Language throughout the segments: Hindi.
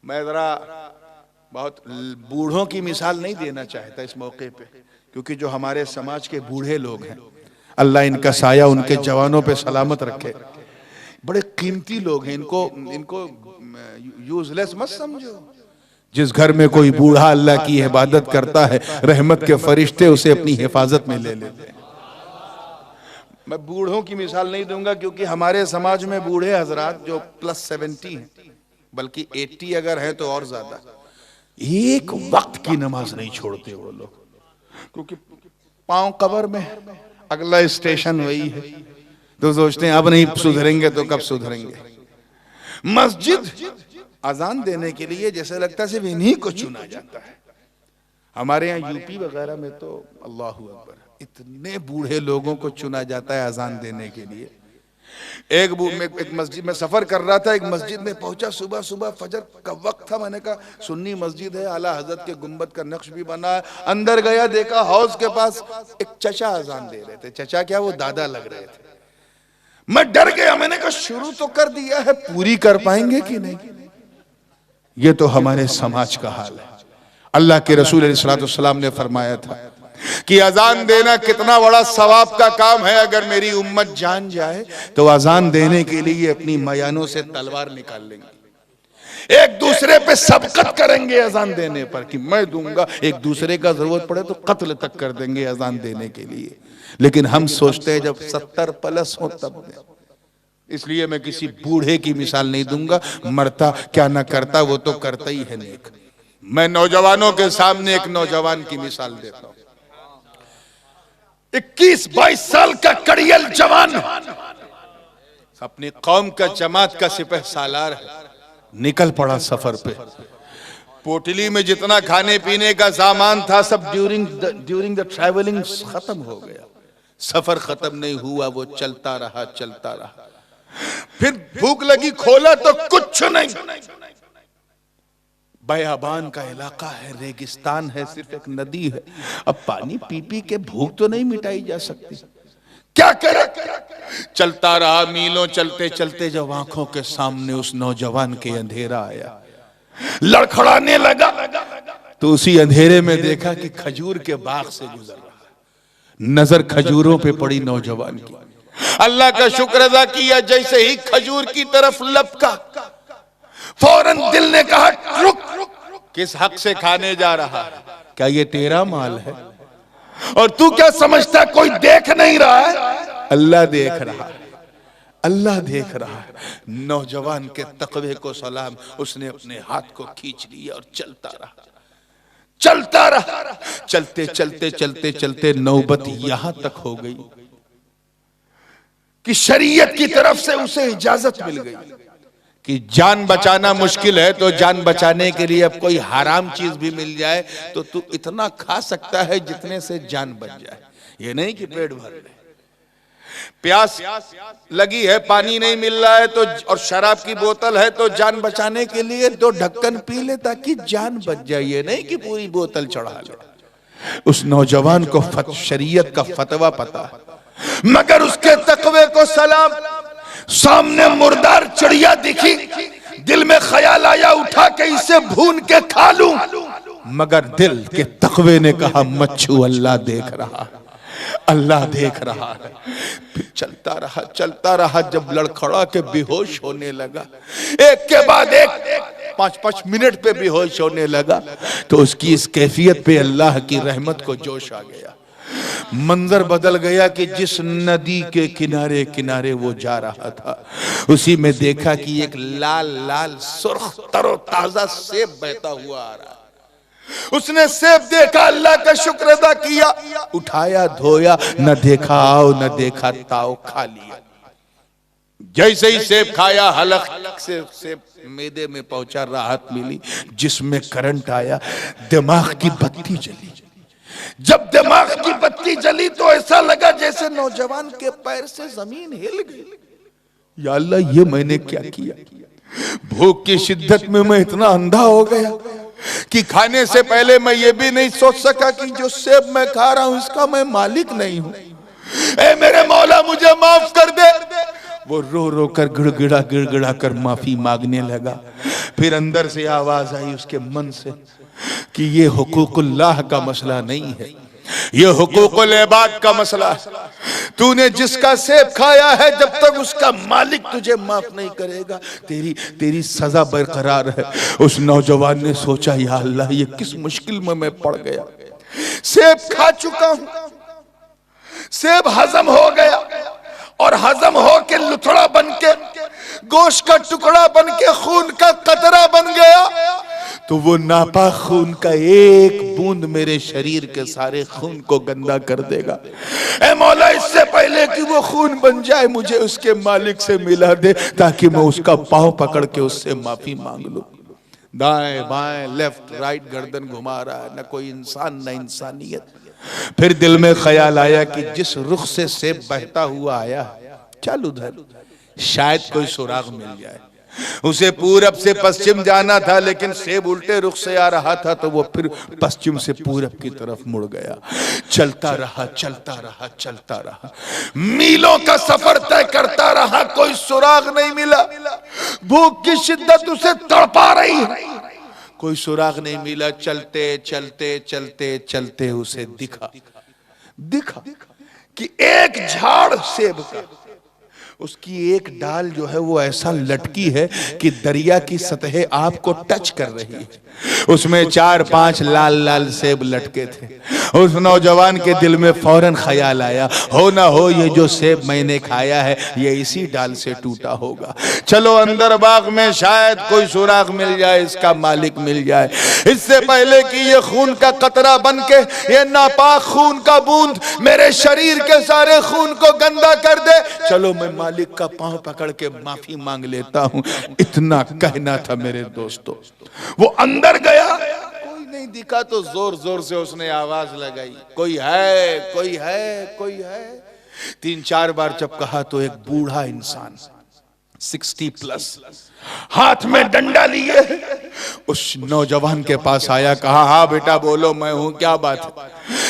मैं जरा बहुत बूढ़ों की मिसाल नहीं देना चाहता इस मौके पे, क्योंकि जो हमारे समाज के बूढ़े लोग हैं, अल्लाह इनका साया उनके जवानों पे सलामत रखे, बड़े कीमती लोग हैं, इनको इनको यूजलेस मत समझो। जिस घर में कोई बूढ़ा अल्लाह की इबादत करता है, रहमत के फरिश्ते उसे अपनी हिफाजत में ले लेते हैं। मैं बूढ़ों की मिसाल नहीं दूंगा, क्योंकि हमारे समाज में बूढ़े हजरात जो +70 हैं, बल्कि 80 अगर है तो और ज्यादा, एक वक्त की नमाज नहीं छोड़ते वो लोग, क्योंकि पांव कब्र में, अगला स्टेशन वही है, तो सोचते हैं अब नहीं सुधरेंगे तो कब सुधरेंगे। मस्जिद अजान देने के लिए जैसे लगता है सिर्फ इन्हीं को चुना जाता है। हमारे यहाँ यूपी वगैरह में तो अल्लाह अकबर, इतने बूढ़े लोगों को चुना जाता है अजान देने के लिए। एक मस्जिद में सफर कर रहा था, एक मस्जिद में पहुंचा, सुबह सुबह फजर का वक्त था। मैंने कहा सुन्नी मस्जिद है, आला हजरत के गुंबद का नक्श भी बना है। अंदर गया, देखा हौज के पास एक चचा अजान दे रहे थे। चचा क्या, वो दादा लग रहे थे। मैं डर गया, मैंने कहा शुरू तो कर दिया है, पूरी कर पाएंगे कि नहीं। ये तो हमारे समाज का हाल है। अल्लाह के रसूल अलैहि सलाम ने फरमाया था कि अजान देना कितना बड़ा सवाब का काम है। अगर मेरी उम्मत जान जाए तो अजान देने के लिए अपनी मयानों से तलवार निकाल लेंगे, एक दूसरे पे सबकत करेंगे अजान देने पर कि मैं दूंगा, एक दूसरे का जरूरत पड़े तो कत्ल तक कर देंगे अजान देने के लिए। लेकिन हम सोचते हैं जब 70+ हो तब दे। इसलिए मैं किसी बूढ़े की मिसाल नहीं दूंगा, मरता क्या ना करता वो तो करता ही है नेक। मैं नौजवानों के सामने एक नौजवान की मिसाल देता हूं। 21-22 साल का कड़ियल जवान, अपनी कौम का जमात का सिपह सालार है, निकल पड़ा सफर पे। पोटली में जितना खाने पीने का सामान था सब ड्यूरिंग द ट्रैवलिंग खत्म हो गया। सफर खत्म नहीं हुआ, वो चलता रहा चलता रहा। फिर भूख लगी, खोला तो कुछ नहीं, बयाबान का इलाका है, रेगिस्तान है, सिर्फ एक नदी है। अब पानी पी पी के भूख तो नहीं मिटाई जा सकती, क्या करे। चलता रहा मीलों, चलते चलते जब आंखों के सामने उस नौजवान के अंधेरा आया, लड़खड़ाने लगा, तो उसी अंधेरे में देखा कि खजूर के बाग से गुजर रहा। नजर खजूरों पे पड़ी नौजवान की, अल्लाह का शुक्र अदा किया। जैसे ही खजूर की तरफ लपका, फौरन दिल ने कहा रुक, किस हक से खाने जा रहा है, क्या ये तेरा माल है? और तू क्या समझता कोई देख नहीं रहा है? अल्लाह देख रहा है, अल्लाह देख रहा है। नौजवान के तकवे को सलाम, उसने अपने हाथ को खींच लिया और चलता रहा, चलता रहा। चलते चलते चलते चलते नौबत यहां तक हो गई कि शरीयत की तरफ से उसे इजाजत मिल गई कि जान बचाना मुश्किल है, तो जान बचाने के लिए अब कोई हराम चीज भी मिल जाए तो तू इतना खा सकता है जितने से जान बच जाए। ये नहीं कि पेट भर ले। प्यास लगी है, पानी नहीं मिल रहा है तो, और शराब की बोतल है तो जान बचाने के लिए 2 ढक्कन पी ले ताकि जान बच जाए। ये नहीं कि पूरी बोतल चढ़ा ले। उस नौजवान को शरीयत का फतवा पता है, मगर उसके तकवे को सलाम। सामने मुर्दार चिड़िया दिखी, दिल में ख्याल आया उठा के इसे भून के खा लूं, मगर दिल के तकवे ने कहा मच्छू अल्लाह देख रहा है, अल्लाह देख रहा है। फिर चलता रहा चलता रहा, जब लड़खड़ा के बेहोश होने लगा, एक के बाद एक 5-5 मिनट पे बेहोश होने लगा, तो उसकी इस कैफियत पे अल्लाह की रहमत को जोश आ गया। मंजर बदल गया कि जिस नदी के किनारे किनारे वो जा रहा था, उसी में देखा कि एक लाल लाल सुर्ख तरोताजा सेब बहता हुआ आ रहा। उसने सेब देखा, अल्लाह का शुक्र अदा किया, उठाया धोया, न देखा आओ न देखा ताओ, खा लिया। जैसे ही सेब खाया, हलक से सेब मैदे में पहुंचा, राहत मिली, जिसमें करंट आया, दिमाग की बत्ती जली। जब दिमाग की बत्ती जली तो ऐसा लगा जैसे नौजवान के पैर से जमीन हिल गई। या अल्लाह, ये मैंने क्या किया? भूख की शिद्दत में मैं इतना अंधा हो गया कि खाने से पहले मैं ये भी नहीं सोच सका कि जो सेब मैं खा रहा हूं इसका मैं मालिक नहीं हूं। ऐ मेरे मौला, मुझे माफ कर दे। वो रो रो कर गिड़गिड़ा कर माफी मांगने लगा। फिर अंदर से आवाज आई उसके मन से कि ये हुकूकुल्लाह का मसला नहीं है, ये हुकूकुल इबाद का मसला है। तूने जिसका सेब खाया है, जब तक उसका मालिक तुझे माफ नहीं करेगा, तेरी सजा बरकरार है। उस नौजवान ने सोचा, या अल्लाह, ये किस मुश्किल में मैं पड़ गया। सेब खा चुका हूं, सेब हजम हो गया, और हजम हो के लुथड़ा बन के, गोश्त का टुकड़ा बन के, खून का कतरा बन गया, तो वो नापाक खून का एक बूंद मेरे शरीर के सारे खून को गंदा कर देगा। ऐ मौला, इससे पहले कि वो खून बन जाए, मुझे उसके मालिक से मिला दे, ताकि मैं उसका पांव पकड़ के उससे माफी मांग लूं। दाएं बाएं लेफ्ट राइट गर्दन घुमा रहा है, न कोई इंसान न इंसानियत। फिर दिल में ख्याल आया कि जिस रुख से सेब बहता हुआ आया, चल उधर, शायद कोई सुराग मिल जाए। उसे पूरब से पश्चिम जाना था, लेकिन सेब उल्टे रुख से आ रहा था, तो वो फिर पश्चिम से पूरब की तरफ मुड़ गया। चलता रहा, चलता रहा, चलता रहा, मीलों का सफर तय करता रहा, कोई सुराग नहीं मिला। भूख की शिद्दत उसे तड़पा रही है, कोई सुराग नहीं मिला। चलते चलते चलते चलते उसे दिखा कि एक झाड़ सेब का, उसकी एक डाल जो है वो ऐसा लटकी है कि दरिया की सतह आपको टच कर रही है। उसमें 4-5 लाल लाल सेब लटके थे। उस नौजवान के दिल में फौरन ख्याल आया, हो ना हो ये जो सेब मैंने खाया है ये इसी डाल से टूटा होगा। चलो अंदर बाग में शायद कोई सुराग मिल जाए, इसका मालिक मिल जाए, इससे पहले कि ये खून का कतरा बन के, ये नापाक खून का बूंद मेरे शरीर के सारे खून को गंदा कर दे। चलो मैं मालिक का पांव पकड़ के माफी मांग लेता हूं। इतना कहना था मेरे दोस्तों। वो अंदर गया, कोई नहीं दिखा, तो जोर जोर से उसने आवाज लगाई, कोई है, कोई है, कोई है। 3-4 बार जब कहा तो एक बूढ़ा इंसान 60+ हाथ में डंडा लिए उस नौजवान के पास आया। कहा, हाँ बेटा बोलो, मैं हूं, क्या बात है?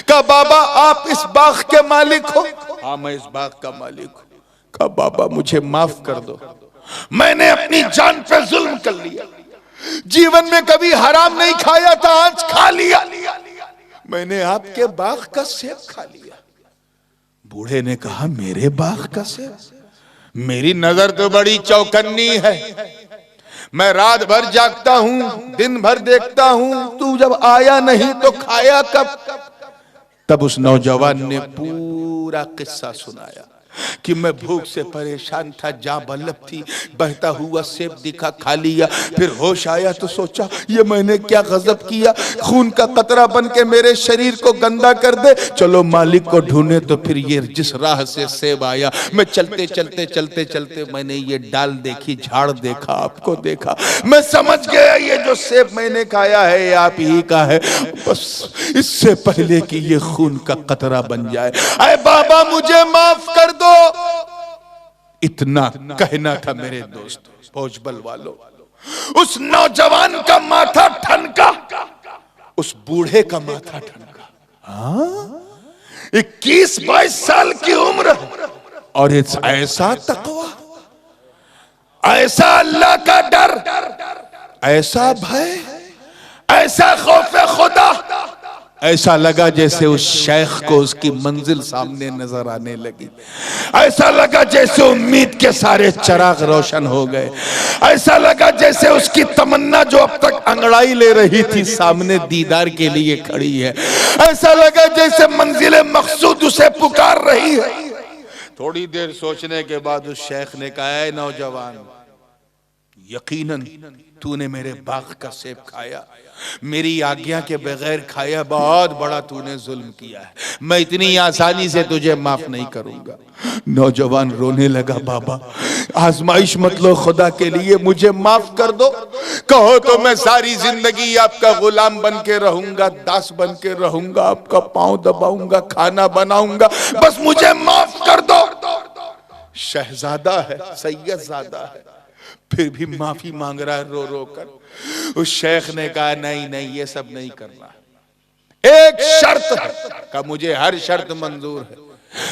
कहा, बाबा आप इस बाग के मालिक हो? हाँ मैं इस बाग का मालिक हूं। कहा, बाबा मुझे माफ कर दो, मैंने अपनी जान पे जुल्म कर लिया, जीवन में कभी हराम नहीं खाया था, आज खा लिया, मैंने आपके बाग का सेब खा लिया। बूढ़े ने कहा, मेरे बाग का सेब? मेरी नजर तो बड़ी चौकन्नी है, मैं रात भर जागता हूं, दिन भर देखता हूं, तू जब आया नहीं तो खाया कब? तब उस नौजवान ने पूरा किस्सा सुनाया कि मैं भूख से परेशान था, जा बल्लभ थी, बहता हुआ सेब दिखा, खा लिया, फिर होश आया तो सोचा ये मैंने क्या गजब किया, खून का कतरा बन के मेरे शरीर को गंदा कर दे, चलो मालिक को ढूंढे। तो फिर ये जिस राह से सेब आया, मैं चलते चलते चलते चलते मैंने ये डाल देखी, झाड़ देखा, आपको देखा, मैं समझ गया ये जो सेब मैंने खाया है ये आप ही का है, बस इससे पहले कि ये खून का कतरा बन जाए, अरे बाबा मुझे माफ कर दो। इतना कहना था मेरे दोस्त फौजबल वालों। उस नौजवान का माथा ठनका, उस बूढ़े का माथा ठनका। 21-22 साल की उम्र, और ऐसा तकवा, ऐसा अल्लाह का डर, ऐसा भय, ऐसा खौफ खुदा। ऐसा लगा जैसे उस शेख को उसकी मंजिल सामने नजर आने लगी, ऐसा लगा जैसे उम्मीद के सारे चिराग रोशन हो गए, ऐसा लगा जैसे उसकी तमन्ना जो अब तक अंगड़ाई ले रही थी सामने दीदार के लिए खड़ी है, ऐसा लगा जैसे मंजिल मकसूद उसे पुकार रही है। थोड़ी देर सोचने के बाद उस शेख ने कहा, ऐ नौजवान, यकीनन तूने मेरे बाग का सेब खाया, मेरी आज्ञा के बगैर खाया, बहुत बड़ा तूने जुल्म किया है, मैं इतनी आसानी से तुझे माफ नहीं करूंगा। नौजवान रोने लगा, बाबा आजमाइश मत लो, खुदा के लिए मुझे माफ कर दो, कहो तो मैं सारी जिंदगी आपका गुलाम बन के रहूंगा, दास बन के रहूंगा, आपका पांव दबाऊंगा, खाना बनाऊंगा, बस मुझे माफ कर दो। शहजादा है, सैयदजादा है, फिर भी माफी मांग रहा है रो रो कर। उस शेख ने कहा, नहीं नहीं ये सब नहीं करना, एक शर्त है। कहा, मुझे हर शर्त मंजूर है,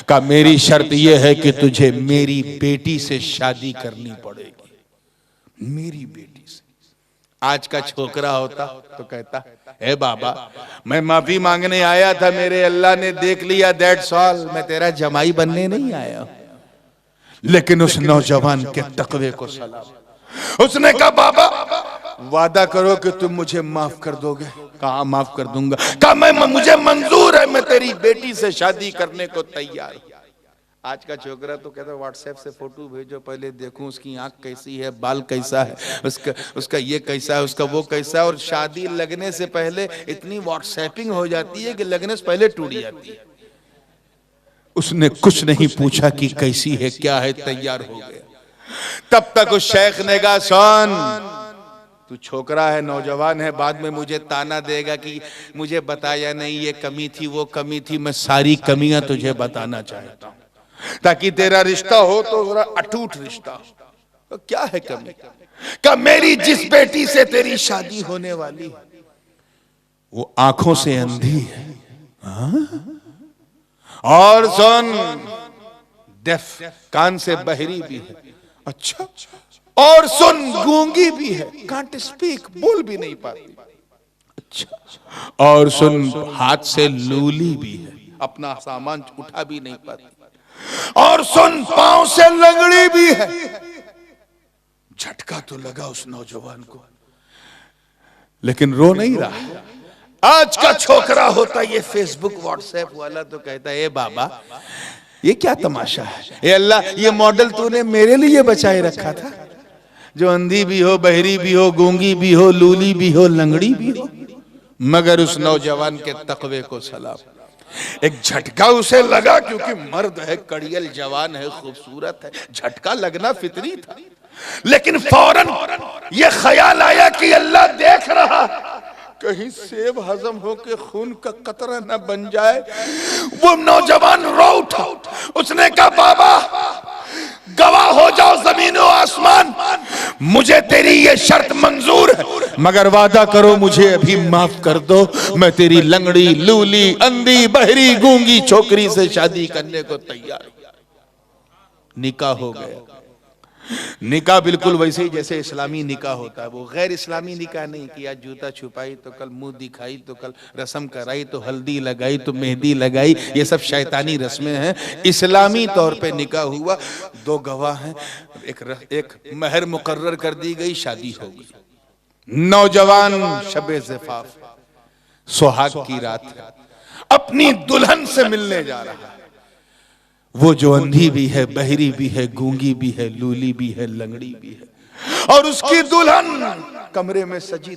कहा मेरी शर्त यह है कि तुझे मेरी बेटी से शादी करनी पड़ेगी, मेरी बेटी से। आज का छोकरा होता तो कहता ए बाबा मैं माफी मांगने आया था, मेरे अल्लाह ने देख लिया, दैट्स ऑल, मैं तेरा जमाई बनने नहीं आया। लेकिन उस नौजवान के तकवे को सलाम। उसने कहा बाबा वादा करो कि तुम मुझे माफ कर दोगे। कहा माफ कर दूंगा। कहा मुझे मंजूर है, मैं तेरी बेटी से शादी करने को तैयार हूं। आज का छोकरा तो कहता है व्हाट्सएप से फोटो भेजो, पहले देखूं उसकी आंख कैसी है, बाल कैसा है, उसका ये कैसा है, उसका वो कैसा है। और शादी लगने से पहले इतनी व्हाट्सएपिंग हो जाती है कि लगने से पहले टूट जाती है। उसने कुछ नहीं पूछा कि कैसी है क्या है, तैयार हो गया। तब तक उस शेख ने कहा सुन, तू छोकरा है, नौजवान है, बाद में मुझे ताना देगा कि मुझे बताया नहीं, ये कमी थी वो कमी थी। मैं सारी कमियां तुझे बताना चाहता हूं ताकि तेरा रिश्ता हो तो जरा अटूट रिश्ता हो। तो क्या है कमी? क्या मेरी जिस बेटी से तेरी शादी होने वाली वो आंखों से अंधी है, और सुन डेफ, कान से बहरी भी है। अच्छा, और सुन गूंगी भी है, कांट स्पीक, बोल भी नहीं पाती। अच्छा, और सुन हाथ से लूली भी है, अपना सामान उठा भी नहीं पाती। और सुन पांव से लंगड़ी भी है। झटका तो लगा उस नौजवान को, लेकिन रो नहीं रहा। आज का छोकरा होता ये फेसबुक व्हाट्सएप वाला तो कहता है ए बाबा ये क्या तमाशा है, ए अल्लाह ये मॉडल तूने मेरे लिए बचाए रखा था, जो अंधी भी हो, बहरी भी हो, गूंगी भी हो, लूली भी हो, लंगड़ी भी हो। मगर उस नौजवान के तकवे को सलाम। एक झटका उसे लगा, क्योंकि मर्द है, कड़ियल जवान है, खूबसूरत है, झटका लगना फितरी था। लेकिन फौरन ये ख्याल आया कि अल्लाह देख रहा, कहीं सेब हजम होके खून का कतरा न बन जाए। वो नौजवान रो उठा। उसने कहा बाबा गवाह हो जाओ जमीन और आसमान, मुझे तेरी ये शर्त मंजूर है, मगर वादा करो मुझे अभी माफ कर दो, मैं तेरी लंगड़ी, लूली, अंधी, बहरी, गूंगी छोकरी से शादी करने को तैयार हूं। निकाह हो गया। निकाह बिल्कुल वैसे ही जैसे इस्लामी निकाह होता है। वो गैर इस्लामी निकाह नहीं कि आज जूता छुपाई तो कल मुंह दिखाई तो कल रस्म कराई तो हल्दी लगाई तो मेहंदी लगाई, ये सब शैतानी रस्में हैं। इस्लामी तौर पे निकाह हुआ, दो गवाह हैं, एक महर मुकर्रर कर दी गई, शादी हो गई। नौजवान शबे ज़िफाफ, सुहाग की रात है, अपनी दुल्हन से मिलने जा रहा है। वो जो अंधी भी है, बहरी भी है, गूंगी भी है, लूली भी है, लंगड़ी भी है, और उसकी दुल्हन कमरे में सजी